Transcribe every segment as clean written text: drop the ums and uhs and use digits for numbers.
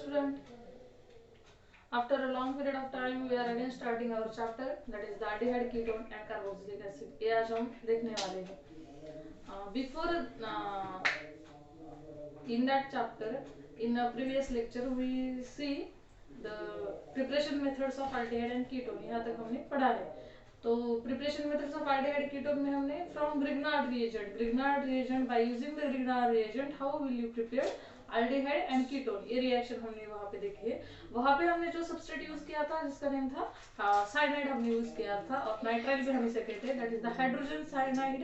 student. After a long period of time, we are again starting our chapter, that is the aldehyde, ketone and carboxylic acid. ये आज हम देखने वाले हैं. Before in that chapter, in a previous lecture, we see the preparation methods of aldehyde and ketone. यहाँ तक हमने पढ़ा है. तो preparation methods of aldehyde ketone में हमने from Grignard reagent by using the Grignard reagent how will you prepare aldehyde and ketone, ये reaction हमने वहां पे देखी है. वहां पे हमने जो सबस्ट्रेट यूज किया था जिसका नेम था साइनाइड हमने यूज किया था, और नाइट्राइल भी हम इसे कहते हैं, that is the hydrogen cyanide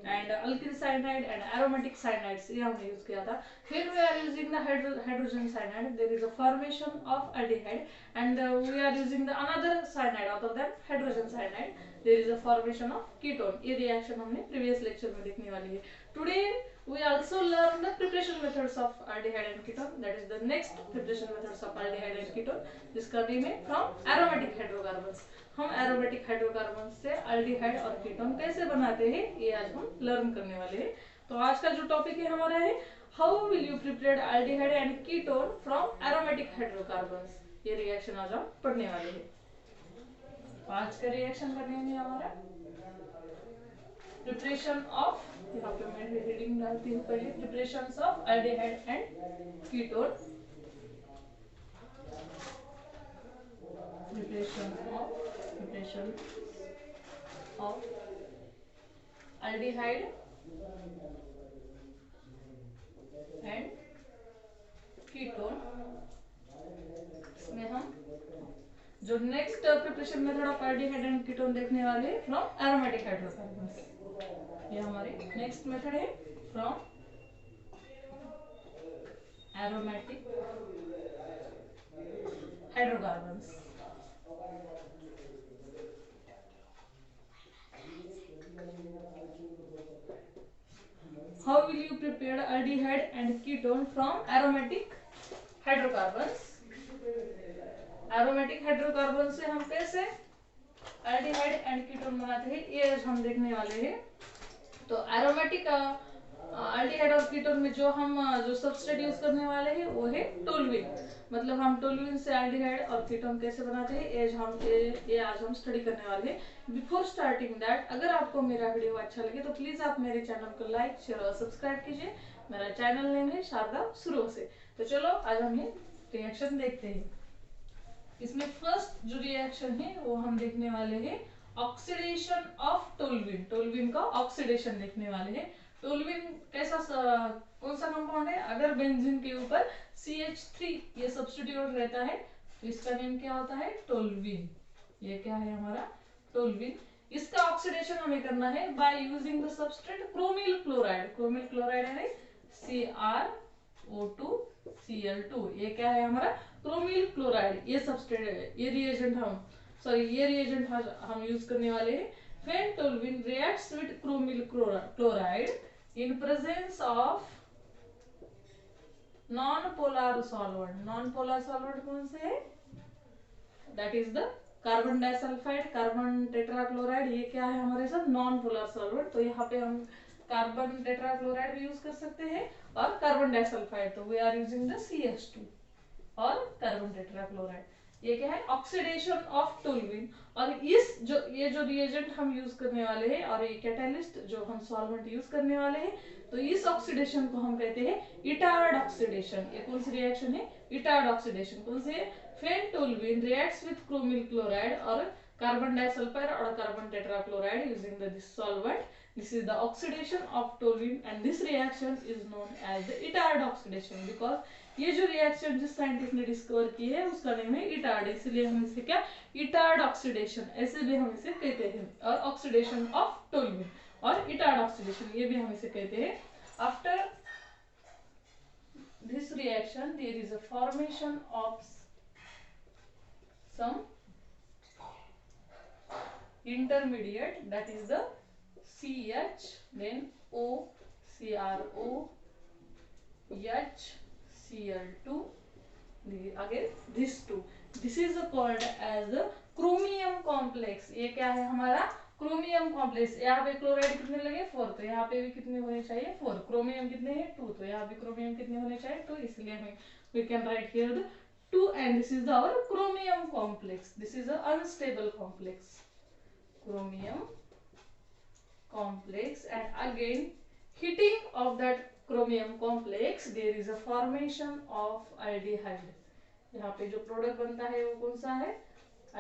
and alkyl cyanide and aromatic cyanides, ये हमने यूज किया था. Here we are using the hydrogen cyanide. There is a formation of aldehyde, and we are using the another cyanide other than hydrogen cyanide. There is a formation of ketone. ये reaction हमने previous lecture में देखने वाली है. Today we also learn the preparation methods of aldehyde and ketone. That is the next preparation methods of aldehyde and ketone, जिसका name है from aromatic hydrocarbons. हम aromatic hydrocarbon से अल्डिहाइड और कीटोन कैसे बनाते हैं ये आज हम लर्न करने वाले हैं. तो आज का जो टॉपिक है हमारा है how will you prepare aldehyde and ketone from aromatic hydrocarbons. ये रिएक्शन आज हम पढ़ने वाले हैं. आज का रिएक्शन करने में हमारा प्रिपरेशन ऑफ, यहाँ पे मैं हेडिंग डालती हूँ पहले, preparation of aldehyde and ketone. Preparation of aldehyde and ketone. इसमें हम जो next preparation method of aldehyde and ketone देखने वाले हैं फ्रॉम एरोमेटिक हाइड्रोकार्बन्स. ये हमारी नेक्स्ट मेथड है from aromatic hydrocarbons. How will you prepare aldehyde and ketone from aromatic hydrocarbons? Aromatic hydrocarbons से हम कैसे aldehyde and ketone बनाते हैं ये हम देखने वाले हैं. तो aromatic aldehyde और ketone में जो सबस्ट्रेट यूज करने वाले हैं वो है टोल्यूइन. मतलब हम टोल्यूइन से aldehyde और ketone कैसे बनाते हैं ये आज हम स्टडी करने वाले हैं. बिफोर स्टार्टिंग दैट, अगर आपको मेरा वीडियो अच्छा लगे तो प्लीज आप मेरे चैनल को लाइक शेयर और सब्सक्राइब कीजिए. मेरा चैनल नेम है शारदा सुरो से. तो चलो आज हम ये रिएक्शन देखते हैं. इसमें फर्स्ट जो रिएक्शन है वो हम देखने वाले हैं ऑक्सीडेशन ऑफ टोल्यूइन. टोल्यूइन का ऑक्सीडेशन देखने वाले हैं. टोल्यूइन कैसा कौन सा कंपाउंड है? अगर बेंजीन के ऊपर CH3 ये सब्स्टिट्यूट रहता है तो इसका नेम क्या होता है? टोल्यूइन. ये क्या है हमारा? टोल्यूइन. इसका ऑक्सीडेशन हमें करना है by using the substrate chromyl chloride. Chromyl chloride है CrO2Cl2. ये क्या है हमारा? Chromyl chloride. ये सबस्ट्रेट है. ये रिएजेंट हम यूज करने वाले हैं. When toluene reacts with chromyl chloride in presence of non-polar solvent. Non-polar solvent कौन से है? That is the carbon disulphide, carbon tetrachloride. ये क्या है हमारे साथ? Non polar solvent. तो यहाँ पे हम कार्बन टेट्राक्लोराइड भी यूज कर सकते हैं और कार्बन डाइसल्फाइड. तो we are using the CH2 और कार्बन टेट्राक्लोराइड. ये क्या है? Oxidation of toluene. और ये जो रिएजेंट हम यूज करने वाले हैं और ये कैटालिस्ट जो हम सॉल्वेंट यूज करने वाले हैं, तो इस ऑक्सीडेशन को हम कहते हैं इटार्ड ऑक्सीडेशन. ये कौन सी रिएक्शन है? Etard oxidation. कौन सी है? When toluene reacts with chromyl chloride or carbon disulfide or carbon tetrachloride using this solvent, this is the oxidation of toluene, and this reaction is known as the Itard oxidation. Because ये जो reaction जिस scientist ने discover की है उसका name है Etard, इसलिए हम इसे क्या इटार्ड ऑक्सीडेशन ऐसे भी हम इसे कहते हैं. और ऑक्सीडेशन ऑफ टोल्यूइन और इटार्ड ऑक्सीडेशन ये भी हम इसे कहते हैं. After this reaction there is a formation of some intermediate, that is the CH, then O, CrO, HCl2, again this two. This is called as the chromium complex. ये क्या है हमारा? Chromium complex. यहाँ पे क्लोराइड कितने लगे? 4. तो यहाँ पे भी कितने होने चाहिए? 4. क्रोमियम कितने हैं? 2. तो यहाँ पे क्रोमियम कितने होने चाहिए? 2. इसलिए हमें we can write here the 2 and this is our chromium complex. This is an unstable complex, chromium complex, and again heating of that chromium complex there is a formation of aldehyde. यहाँ पे जो product बनता है वो कौन सा है,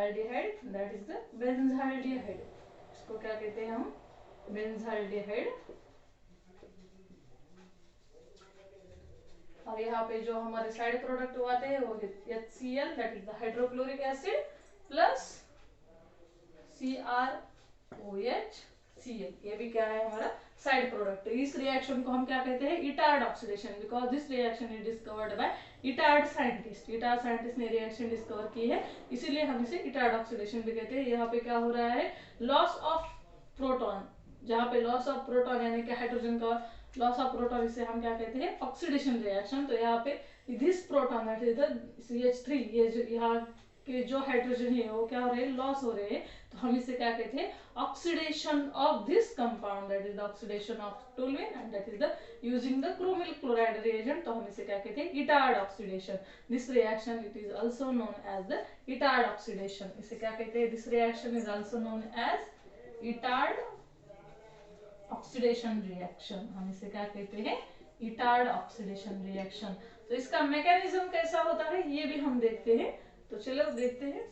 aldehyde, that is the benzaldehyde. इसको क्या कहते हैं हम, benzaldehyde. और यहाँ पे जो हमारे साइड प्रोडक्ट आते हैं वो HCl, that is the hydrochloric acid plus CrOHCl. ये भी क्या है हमारा साइड प्रोडक्ट. इस रिएक्शन को हम क्या कहते हैं, Etard oxidation, because this reaction is discovered by Etard scientist. Etard scientist ने रिएक्शन डिस्कवर की है, इसीलिए हम इसे इटार्ड ऑक्सीडेशन भी कहते हैं. यहाँ पे क्या हो रहा है, लॉस ऑफ प्रोटॉन. जहाँ पे लॉस ऑफ प्रोटॉन यानी कि हाइड्रोजन का लॉस ऑफ प्रोटॉन, इसे हम क्या कहते हैं, ऑक्सीडेशन रिएक्शन. तो यहाँ पे this proton that is the CH3, ये जो यहाँ के जो हाइड्रोजन है वो क्या हो रहे हैं, लॉस हो रहे हैं. तो हम इसे क्या कहते हैं, oxidation of this compound, that is the oxidation of toluene, and that is the using the chromyl chloride reagent. तो हम इसे क्या कहते हैं, Etard oxidation. This reaction it is also known as the Etard oxidation. इसे क्या कहते हैं, this reaction is also known as Etard oxidation reaction. हम इसे क्या कहते हैं, इटार्ड ऑक्सीडेशन रिएक्शन. तो इसका मैकेनिज्म कैसा होता है ये भी हम देखते हैं. तो चलो देखते हैं.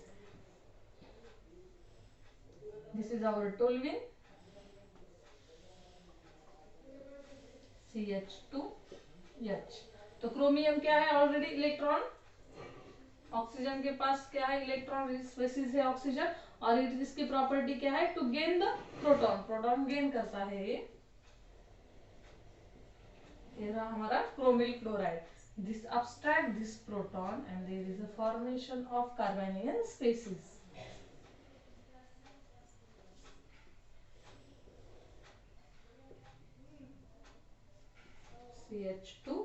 This is our toluene, CH2H. तो क्रोमियम क्या है, ऑलरेडी इलेक्ट्रॉन. ऑक्सीजन के पास क्या है, इलेक्ट्रॉन स्पेसीज है ऑक्सीजन, और इसकी प्रॉपर्टी क्या है, to gain the proton. Proton gain करता है ये रहा हमारा chromyl chloride. This abstract this proton and there is a formation of carbanion species. CH2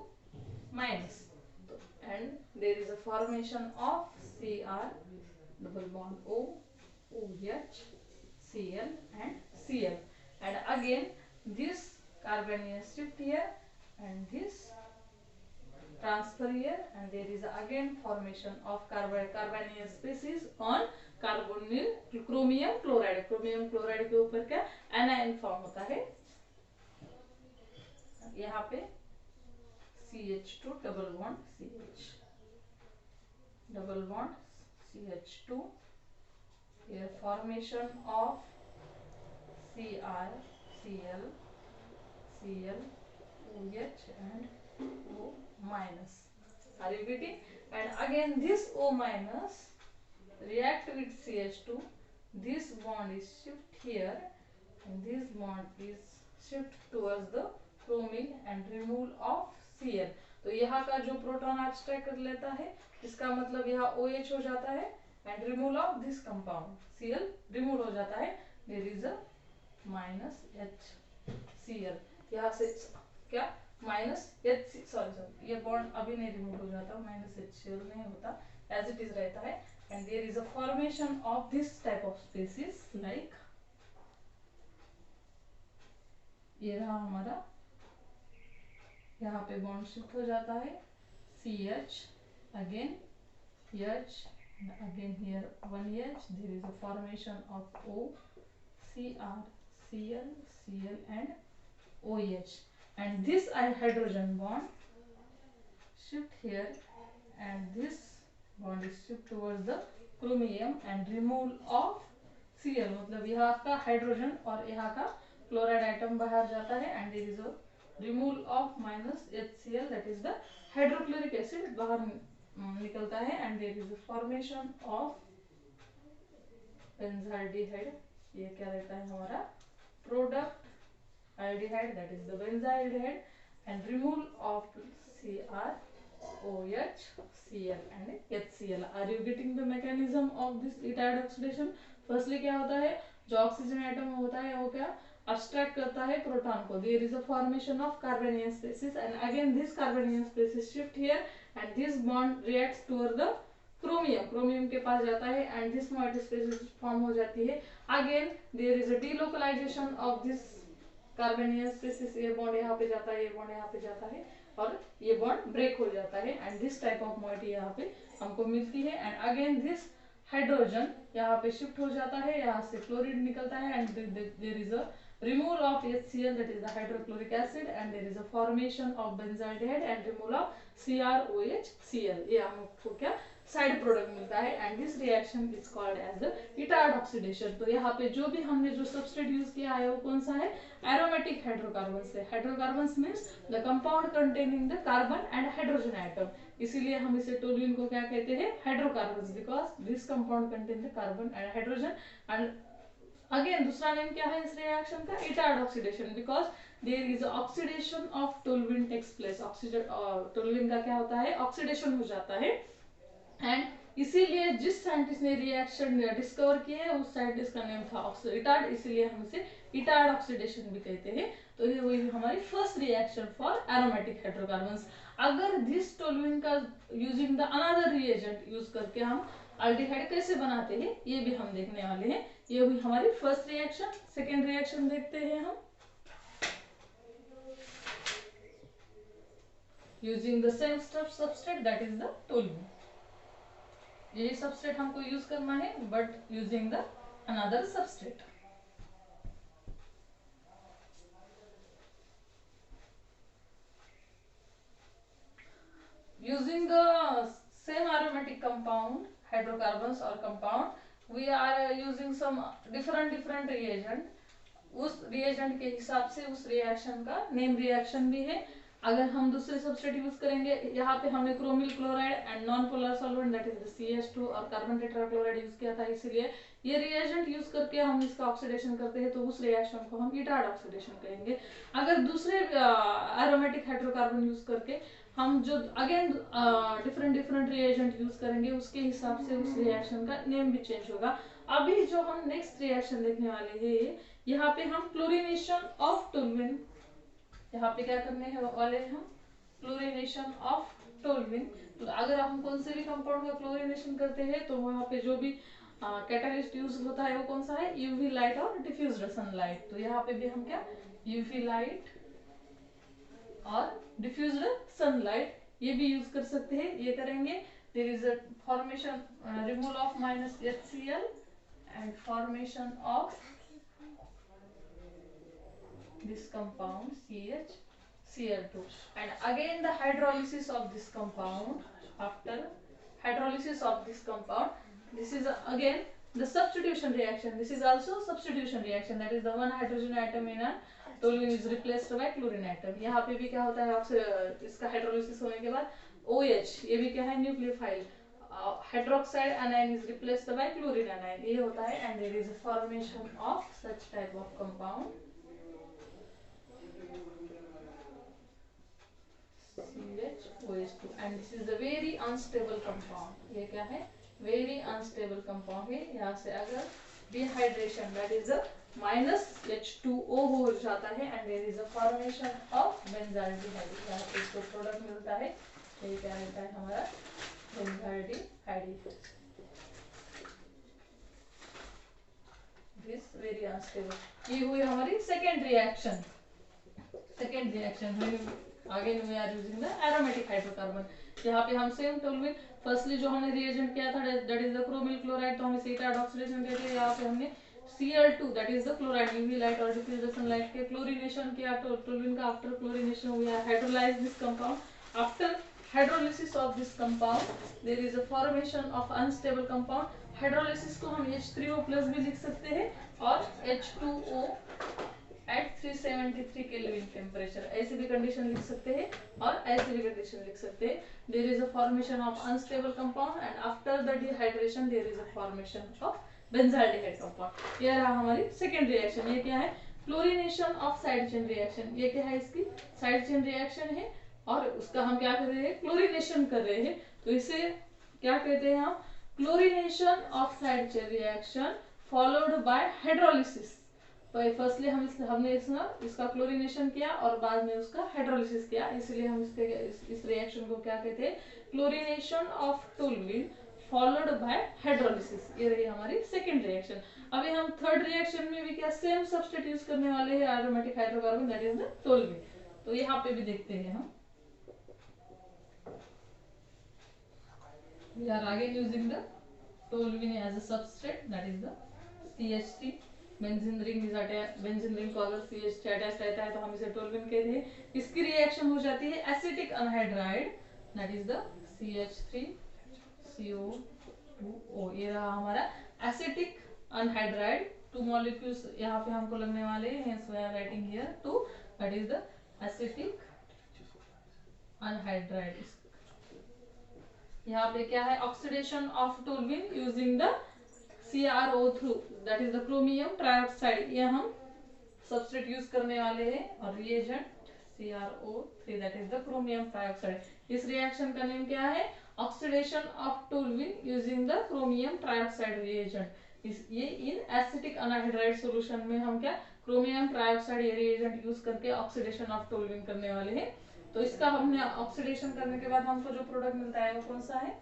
minus, and there is a formation of Cr double bond O, OH, Cl and Cl, and again this carbanion shift here and this transfer here, and there is again formation of carbanion species on carbonyl chromium chloride. chromium chloride के ऊपर क्या anion form होता है. यहाँ पे CH2 double bond CH, double bond CH2, here formation of Cr, Cl, Cl, OH and O minus. Are you getting? And again this O minus react with CH2. This bond is shift here, and this bond is shift towards the chromine and removal of Cl. तो यहाँ का जो proton abstract कर लेता है, इसका मतलब यहाँ OH हो जाता है, and removal of this compound Cl remove हो जाता है. There is a minus HCl. यहाँ से क्या माइनस एच, सॉरी ये बॉन्ड अभी नहीं रिमूव हो जाता, माइनस HCl नहीं होता, एज इट इज रहता है. And there is a formation of this type of species, like ये रहा हमारा, यहाँ पे बॉन्ड शिफ्ट हो जाता है, CH again H, again here one H, there is a formation of O, Cr, Cl, Cl and OH, and this hydrogen bond shift here, and this bond is shift towards the chromium and removal of Cl. मतलब यहाँ का hydrogen और यहाँ का chloride item बाहर जाता है, and there is a removal of minus HCl, that is the hydrochloric acid बाहर निकलता है, and there is a formation of benzaldehyde. ये क्या रहता है हमारा product aldehyde, that is the benzaldehyde, and removal of Cr, OH, Cl and HCl. Are you getting the mechanism of this Etard oxidation? Firstly क्या होता है, जो oxygen atom होता है वो क्या abstract करता है प्रोटॉन को. There is a formation of carbanion species, and again this carbanion species shift here, and this bond reacts toward the chromium. Chromium के पास जाता है, and this moiety species form हो जाती है. Again there is a delocalization of this carbanion species. ये bond यहाँ पे जाता है, ये बॉन्ड यहाँ पे जाता है, और ये बॉन्ड ब्रेक हो जाता है and this type of moiety यहाँ पे हमको मिलती है। एंड अगेन दिस हाइड्रोजन यहाँ पे शिफ्ट हो जाता है, यहाँ से क्लोरीन निकलता है and there is a removal of HCl, that is the hydrochloric acid, and there is a formation of benzaldehyde and removal of CrOHCl. ये हमको क्या साइड प्रोडक्ट मिलता है and this reaction is called as the Etard oxidation. तो यहाँ पे जो भी हमने जो सबस्ट्रेट यूज किया है वो कौन सा है, एरोमेटिक हाइड्रोकार्बन्स है। Hydrocarbons means the compound containing the carbon and hydrogen atom, इसीलिए हम इसे टोल्यूइन को क्या कहते हैं, hydrocarbons, because this compound contain the carbon and hydrogen. And again दूसरा नेम क्या है इस रिएक्शन का, Etard oxidation, because there is oxidation of toluene takes place. Oxygen toluene का क्या होता है, ऑक्सीडेशन हो जाता है। एंड इसीलिए जिस साइंटिस्ट ने रिएक्शन डिस्कवर किया है उस साइंटिस्ट का नेम था इटार्ड, इसीलिए हम इसे इटार्ड ऑक्सीडेशन भी कहते हैं। तो ये हुई हमारी first reaction for aromatic hydrocarbons. अगर दिस टोल्यूइन का using the another reagent use करके हम अल्डिहाइड कैसे बनाते हैं ये भी हम देखने वाले हैं। ये हुई हमारी फर्स्ट रिएक्शन। सेकेंड रिएक्शन देखते हैं हम, using the same substrate that is the toluene. यही सबस्ट्रेट हमको यूज करना है but using the another substrate. Using the same aromatic compound, hydrocarbons or compound, we are using some different reagent. उस reagent के हिसाब से उस reaction का name reaction भी है। अगर हम दूसरे सबस्ट्रेट यूज करेंगे, यहाँ पे हमने chromyl chloride and non polar solvent that is the CH2 और कार्बन टेट्राक्लोराइड यूज किया था, इसीलिए ये रिएजेंट यूज करके हम इसका ऑक्सीडेशन करते हैं तो उस रिएक्शन को हम इटार्ड ऑक्सीडेशन कहेंगे। अगर दूसरे एरोमेटिक हाइड्रोकार्बन यूज करके हम जो अगेन डिफरेंट रिएजेंट यूज करेंगे उसके हिसाब से उस रिएक्शन का नेम भी चेंज होगा। अभी जो हम नेक्स्ट रिएक्शन देखने वाले हैं, यहाँ पे हम क्लोरीनेशन ऑफ टोल्यूइन, यहाँ पे क्या करने वाले हैं हम, क्लोरीनेशन ऑफ टोल्यूइन। तो अगर हम कौन से भी कंपाउंड का क्लोरीनेशन करते हैं तो वहाँ पे जो भी कैटालिस्ट यूज होता है वो कौन सा है, यूवी लाइट और डिफ्यूज्ड सनलाइट। तो यहाँ पे भी हम क्या यूवी लाइट और डिफ्यूज्ड सनलाइट ये भी यूज कर सकते हैं। ये करेंगे, there is a formation removal of minus HCl and formation of this compound CH Cl2 and again the hydrolysis of this compound. After hydrolysis of this compound, this is again the substitution reaction. This is also substitution reaction, that is the one hydrogen atom in a toluene is replaced by chlorine atom. यहाँ पे भी क्या होता है, इसका hydrolysis होने के बाद OH, ये भी क्या है nucleophile, hydroxide anion is replaced by chlorine anion, ये होता है and there is a formation of such type of compound CHOH2 and this is a very unstable compound. ये क्या है, very unstable compound है। यहाँ से अगर dehydration that is a minus H2O हो जाता है and there is a formation of benzaldehyde, यहाँ पे इसको प्रोडक्ट मिलता है, ये क्या रहता है हमारा benzaldehyde। This very unstable। ये हुई हमारी second reaction. Second reaction again we are using the aromatic hydrocarbon. यहाँ पे हम सेम टोल्यूइन फर्स्टली जो हमने रिएजेंट किया था that is the chromyl chloride, तो हम इसे इटार्ड ऑक्सीडेशन कहते हैं। यहाँ पे हमने Cl2 that is the chloride, UV light और डिफ्यूज्ड सनलाइट के क्लोरीनेशन किया टोल्यूइन का। After chlorination we are hydrolyse this compound. After hydrolysis of this compound there is a formation of unstable compound. Hydrolysis को हम H3O+ भी लिख सकते हैं और H2O at 373 केल्विन टेम्परेचर, ऐसी भी कंडीशन लिख सकते हैं और ऐसी भी कंडीशन लिख सकते हैं। There is a formation of unstable compound and after the dehydration there is a formation of benzaldehyde compound. ये रहा हमारी सेकेंड रिएक्शन। ये क्या है, chlorination of side chain reaction. ये क्या है, इसकी साइड चेन रिएक्शन है और उसका हम क्या कर रहे हैं, क्लोरीनेशन कर रहे हैं। तो इसे क्या कहते हैं हम, chlorination of side chain reaction followed by hydrolysis. तो फर्स्टली हमने इसका क्लोरीनेशन किया और बाद में उसका हाइड्रोलिसिस किया, इसलिए हम इस रिएक्शन को क्या कहते हैं, chlorination of toluene followed by hydrolysis. ये रही हमारी सेकेंड रिएक्शन। अभी हम थर्ड रिएक्शन में भी क्या सेम सब्सटीट्यूट यूज करने वाले हैं, aromatic hydrocarbon that is the toluene. तो यहाँ पे भी देखते हैं हम, we are again using the toluene as a substrate, that is the CH3. Benzene ring benzene ring को अगर CH अटैच रहता है तो हम इसे टोलुइन कहते हैं. इसकी रिएक्शन हो जाती है acetic anhydride, that is the CH3CO2O. ये रहा हमारा एसिटिक अनहाइड्राइड. 2 मॉलिक्यूल्स यहाँ पे हमको लगने वाले हैं, hence we are writing here 2, that is the acetic anhydride. यहाँ पे क्या है, oxidation of toluene using the CrO through, that is the chromium trioxide. ये हम सबस्ट्रेट यूज करने वाले हैं और reagent CrO3, that is the chromium trioxide. इस रिएक्शन का नेम क्या है, oxidation of toluene using the chromium trioxide reagent. ये इन एसिटिक अनहाइड्राइड सॉल्यूशन में हम क्या क्रोमियम ट्राइऑक्साइड ये रिएजेंट यूज करके ऑक्सीडेशन ऑफ टोलुइन करने वाले हैं. तो इसका हमने ऑक्सीडेशन करने के बाद हमको जो प्रोडक्ट मिलता है वो कौन सा है,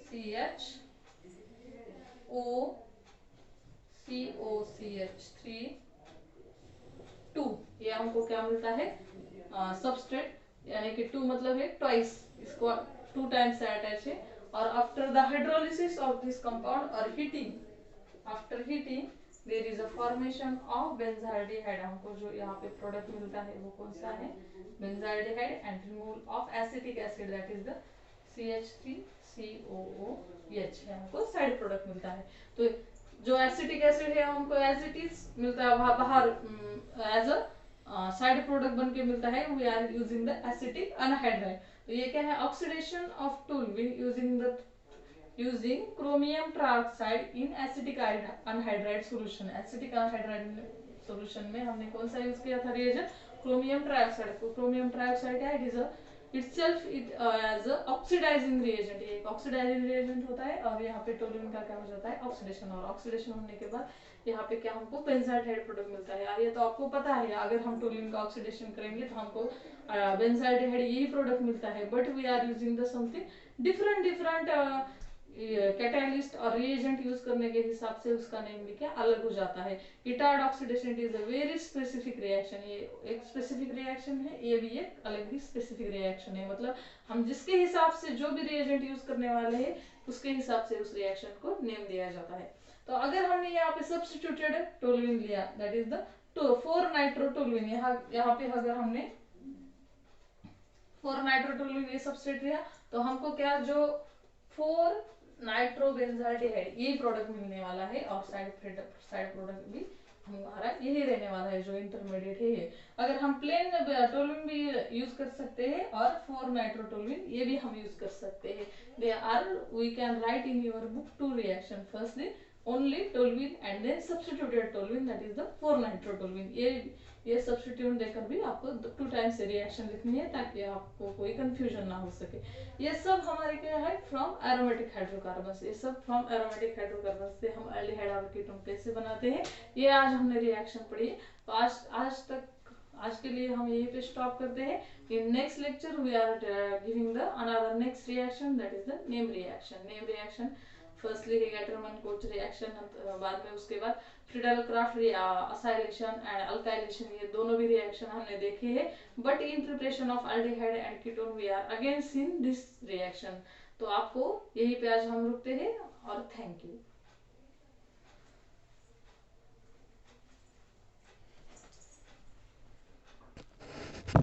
CHO2. ये हमको क्या मिलता है, सबस्ट्रेट, यानी कि 2 मतलब है ट्वाइस, इसको 2 टाइम्स से अटैच है. और after the hydrolysis of this compound और heating, after heating there is a formation of benzaldehyde. हमको जो यहाँ पे प्रोडक्ट मिलता है वो कौन सा है, benzaldehyde, and removal of acetic acid, that is the CH3COOH. हमको साइड प्रोडक्ट मिलता है. तो जो एसिटिक एसिड है हमको एज इट इज मिलता है बाहर एज अ साइड प्रोडक्ट बन के मिलता है. We are using the acetic anhydride. तो ये क्या है, oxidation of toluene using chromium trioxide in acetic anhydride solution. Acetic anhydride solution में हमने कौन सा यूज किया था रिएजेंट, क्रोमियम ट्राइऑक्साइड. तो क्रोमियम ट्राइऑक्साइड क्या है, it is itself it as a oxidizing reagent. ये एक ऑक्सीडाइजिंग रिएजेंट होता है. और यहाँ पे टोलुइन का क्या हो जाता है, ऑक्सीडेशन. और ऑक्सीडेशन होने के बाद यहाँ पे क्या हमको बेंजाल्डिहाइड प्रोडक्ट मिलता है. ये तो आपको पता है, अगर हम टोलुइन का ऑक्सीडेशन करेंगे तो हमको बेंजाल्डिहाइड यही प्रोडक्ट मिलता है. But we are using the something different catalyst और रिएजेंट यूज करने के हिसाब से उसका नेम भी क्या अलग हो जाता है. Etard oxidation is a very specific reaction. ये एक स्पेसिफिक रिएक्शन है, ये भी एक अलग ही स्पेसिफिक रिएक्शन है. मतलब हम जिसके हिसाब से जो भी रिएजेंट यूज करने वाले हैं उसके हिसाब से उस रिएक्शन को नेम दिया जाता है. तो अगर हमने यहाँ पे सब्स्टिट्यूटेड टोलुइन लिया, दैट इज द 4 नाइट्रोटोलुइन. यहाँ पे अगर हमने 4 नाइट्रोटोलुइन ये सबस्ट्रेट लिया तो हमको क्या जो 4 नाइट्रोबेंजाल्डिहाइड ये प्रोडक्ट मिलने वाला है. और साइड प्रोडक्ट भी हमारा यही रहने वाला है जो इंटरमीडिएट है ये. अगर हम प्लेन टोलुइन भी यूज कर सकते हैं और 4 नाइट्रोटोलुइन ये भी हम यूज कर सकते हैं. They are, we can write in your book 2 reaction. Firstly only toluene and then substituted toluene, that is the 4 nitrotoluene. ये सब्स्टिट्यूट देकर भी आपको 2 टाइम्स से रिएक्शन लिखनी है ताकि आपको कोई कंफ्यूजन ना हो सके. ये सब हमारे क्या है, फ्रॉम एरोमेटिक हाइड्रोकार्बन्स. ये सब फ्रॉम एरोमेटिक हाइड्रोकार्बन्स से हम एल्डिहाइड और कीटोन कैसे बनाते हैं ये आज हमने रिएक्शन पढ़ी. तो आज के लिए हम यहीं पे स्टॉप करते हैं. In next lecture we are giving the another next reaction, that is the name reaction. Firstly Gattermann Koch reaction, बाद में उसके बाद फ्रीडल-क्राफ्ट असाइलेशन एंड अल्काइलेशन, ये दोनों भी रिएक्शन हमने देखे हैं. But in preparation of aldehyde and ketone we are again seen this reaction. तो आपको यहीं पे आज हम रुकते हैं और थैंक यू.